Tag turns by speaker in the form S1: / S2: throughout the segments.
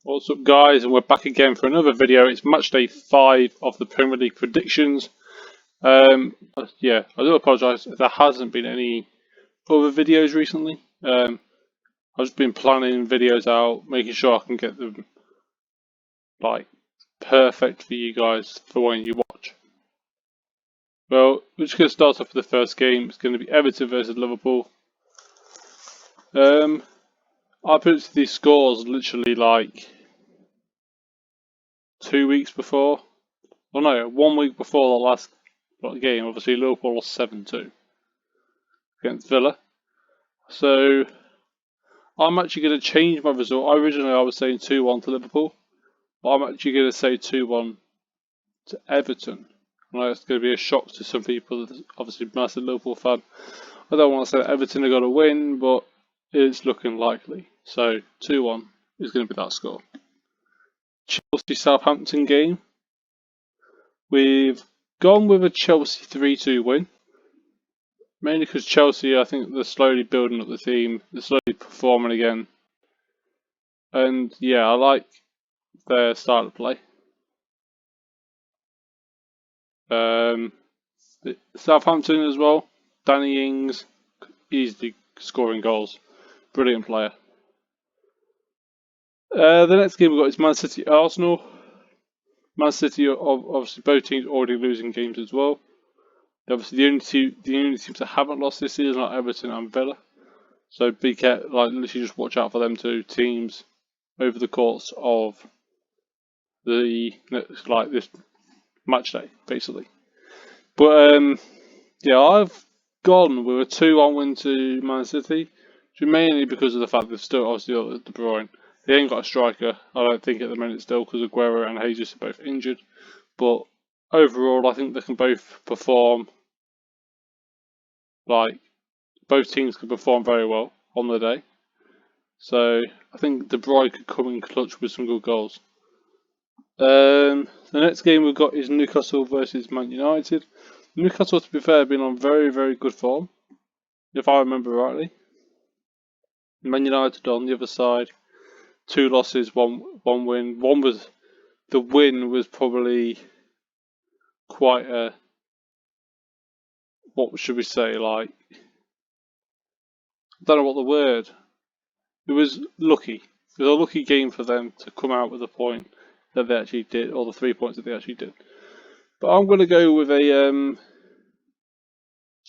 S1: What's up, guys? And we're back again for another video. It's match day 5 of the Premier League predictions. Yeah, I do apologise if there hasn't been any other videos recently. I've just been planning videos out, making sure I can get them like perfect for you guys for when you watch. Well, we're just going to start off with the first game. It's going to be Everton versus Liverpool. I predicted these scores literally like 2 weeks before. Well, no, 1 week before the last game. Obviously, Liverpool lost 7-2 against Villa. So I'm actually going to change my result. Originally, I was saying 2-1 to Liverpool, but I'm actually going to say 2-1 to Everton. I know it's going to be a shock to some people. Obviously, massive Liverpool fan. I don't want to say that Everton are going to win, but it's looking likely. So 2-1 is going to be that score. Chelsea-Southampton game. We've gone with a Chelsea 3-2 win. Mainly because Chelsea, I think they're slowly building up the team. They're slowly performing again. And yeah, I like their style of play. Southampton as well. Danny Ings, easily scoring goals. Brilliant player. The next game we've got is Man City Arsenal. Man City are obviously both teams already losing games as well. Obviously the only teams that haven't lost this season are Everton and Villa. So be careful, literally just watch out for them two teams over the course of this match day, basically. But yeah, I've gone with a 2-1 win to Man City, mainly because of the fact they've still obviously got De Bruyne. They ain't got a striker, I don't think, at the minute still, because Aguero and Jesus are both injured. But overall, I think they can both perform. Both teams can perform very well on the day. So I think De Bruyne could come in clutch with some good goals. The next game we've got is Newcastle versus Man United. Newcastle, to be fair, have been on very, very good form, if I remember rightly. Man United on the other side, 2 losses, one win. The win was probably quite a, what should we say, I don't know what the word. It was lucky. It was a lucky game for them to come out with a point that they actually did, or the 3 points that they actually did. But I'm going to go with a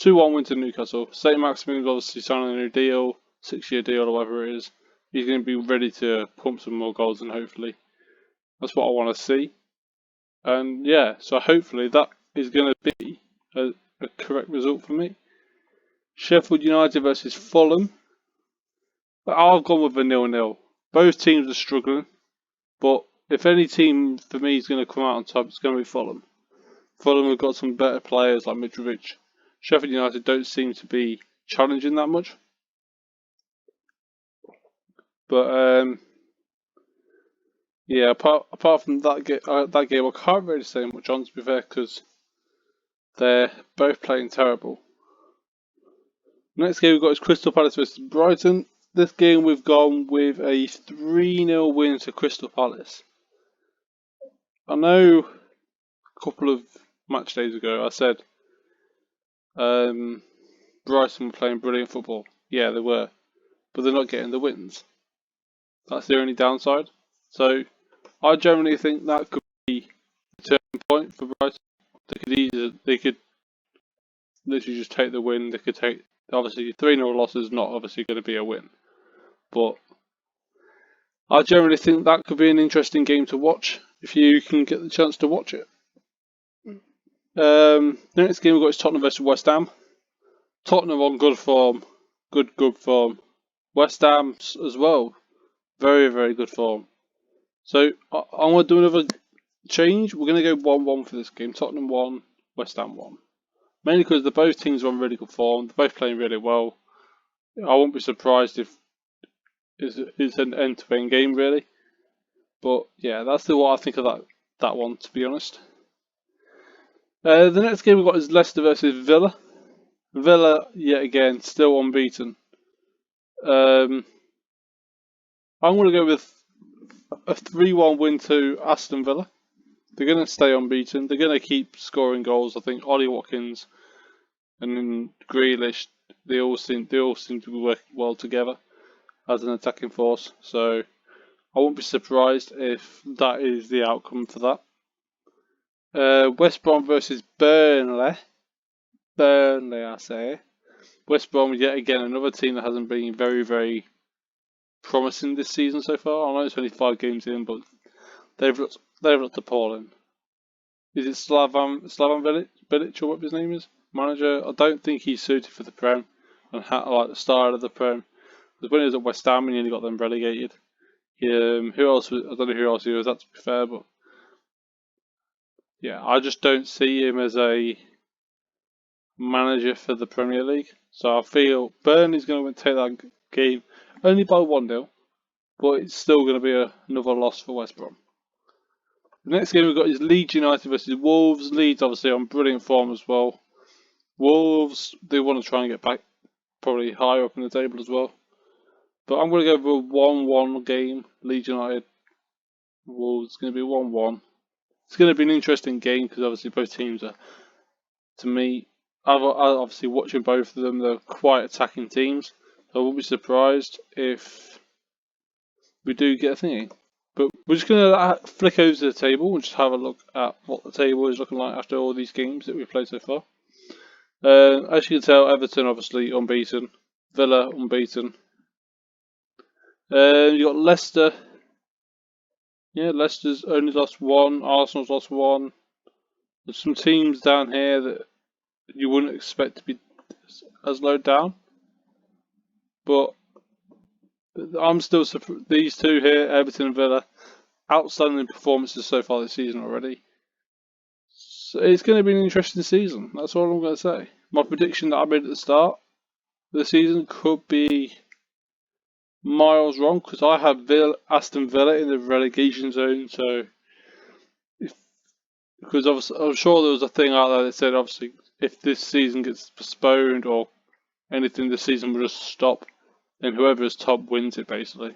S1: 2-1 win to Newcastle. St. Maximin's obviously signing a new deal, 6-year deal or whatever it is. He's going to be ready to pump some more goals, and hopefully that's what I want to see. And yeah, so hopefully that is going to be a correct result for me. Sheffield United versus Fulham. But I've gone with a 0-0. Both teams are struggling, but if any team for me is going to come out on top, it's going to be Fulham. Fulham have got some better players like Mitrovic. Sheffield United don't seem to be challenging that much. But yeah, apart from that game, I can't really say much on, to be fair, because they're both playing terrible. Next game we've got is Crystal Palace versus Brighton. This game we've gone with a 3-0 win to Crystal Palace. I know a couple of match days ago I said Brighton were playing brilliant football. Yeah, they were, but they're not getting the wins. That's the only downside. So I generally think that could be a turning point for Brighton. They could literally just take the win. They could take, obviously 3-0 loss is not obviously going to be a win, but I generally think that could be an interesting game to watch if you can get the chance to watch it. The next game we've got is Tottenham versus West Ham. Tottenham on good form, good form. West Ham as well, very, very good form. So I'm going to do another change. We're going to go 1-1 for this game. Tottenham 1, West Ham 1. Mainly because both teams are on really good form. They're both playing really well. I won't be surprised if it's an end-to-end game, really. But yeah, that's what I think of that one, to be honest. The next game we've got is Leicester versus Villa. Villa, yet again, still unbeaten. I'm going to go with a 3-1 win to Aston Villa. They're going to stay unbeaten. They're going to keep scoring goals. I think Ollie Watkins and then Grealish, they all seem to be working well together as an attacking force. So I won't be surprised if that is the outcome for that. West Brom versus Burnley. Burnley, I say. West Brom, yet again, another team that hasn't been very, very promising this season so far. I know it's only 5 games in, but they've looked appalling. Is it Slavan Bilic or what his name is? Manager? I don't think he's suited for the Prem and like the style of the Prem. Because when he was at West Ham, he only got them relegated. Who else? I don't know who else he was. That to be fair, but yeah, I just don't see him as a manager for the Premier League. So I feel Burnley's going to take that game only by 1-0, but it's still going to be another loss for West Brom. The next game we've got is Leeds United versus Wolves. Leeds obviously on brilliant form as well. Wolves, they want to try and get back probably higher up in the table as well. But I'm going to go for a 1-1 game. Leeds United, Wolves, it's going to be 1-1. It's going to be an interesting game because obviously both teams are, to me, I'm obviously watching both of them. They're quite attacking teams. So I won't be surprised if we do get a thingy. But we're just going to flick over to the table and just have a look at what the table is looking like after all these games that we've played so far. As you can tell, Everton obviously unbeaten, Villa unbeaten. You got Leicester. Yeah, Leicester's only lost 1. Arsenal's lost 1. There's some teams down here that you wouldn't expect to be as low down, but I'm still surprised. These two here, Everton and Villa, outstanding performances so far this season already. So it's going to be an interesting season. That's all I'm going to say. My prediction that I made at the start of the season could be miles wrong because I have Aston Villa in the relegation zone. So, because obviously, I'm sure there was a thing out there that said obviously if this season gets postponed or anything, this season will just stop, and whoever is top wins it basically.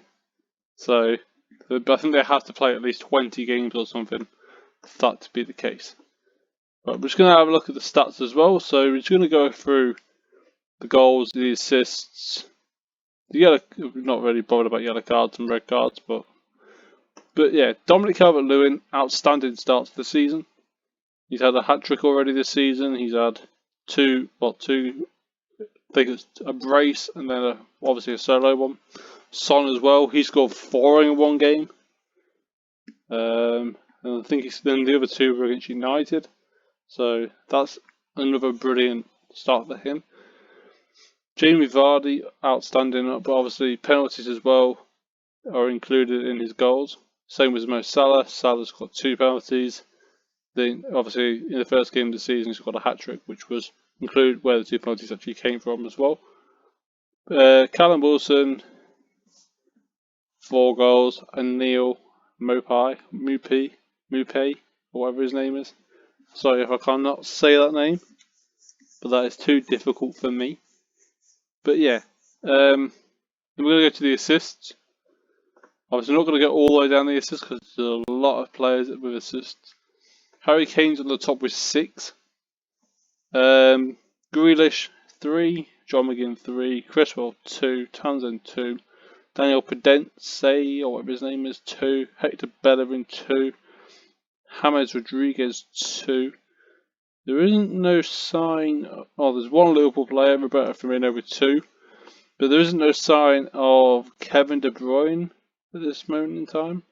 S1: So I think they have to play at least 20 games or something for that to be the case. But we're just going to have a look at the stats as well. So we're just going to go through the goals, the assists, the yellow. We're not really bothered about yellow cards and red cards, but yeah, Dominic Calvert-Lewin, outstanding start to the season. He's had a hat-trick already this season. He's had two, I think it's a brace and then obviously a solo one. Son as well, he scored 4 in one game. And I think then the other 2 were against United. So that's another brilliant start for him. Jamie Vardy, outstanding, but obviously penalties as well are included in his goals. Same with Mo Salah. Salah's got 2 penalties. Then obviously in the first game of the season he's got a hat-trick, which was included where the 2 penalties actually came from as well. Callum Wilson, 4 goals, and Neil Mupay, or whatever his name is. Sorry if I cannot say that name, but that is too difficult for me. But yeah, we're going to go to the assists. Obviously not going to get all the way down the assists because there's a lot of players with assists. Harry Kane's on the top with 6. Grealish 3, John McGinn 3, Cresswell 2, Townsend 2, Daniel Pedence, or whatever his name is, 2, Hector Bellerin 2, James Rodriguez 2. There isn't no sign. There's 1 Liverpool player, Roberto Firmino with 2, but there isn't no sign of Kevin De Bruyne at this moment in time,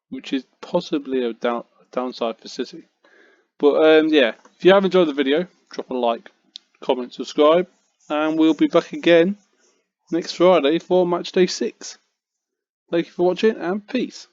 S1: which is possibly a downside for City. But yeah, if you have enjoyed the video, drop a like, comment, subscribe, and we'll be back again next Friday for Matchday 6. Thank you for watching and peace.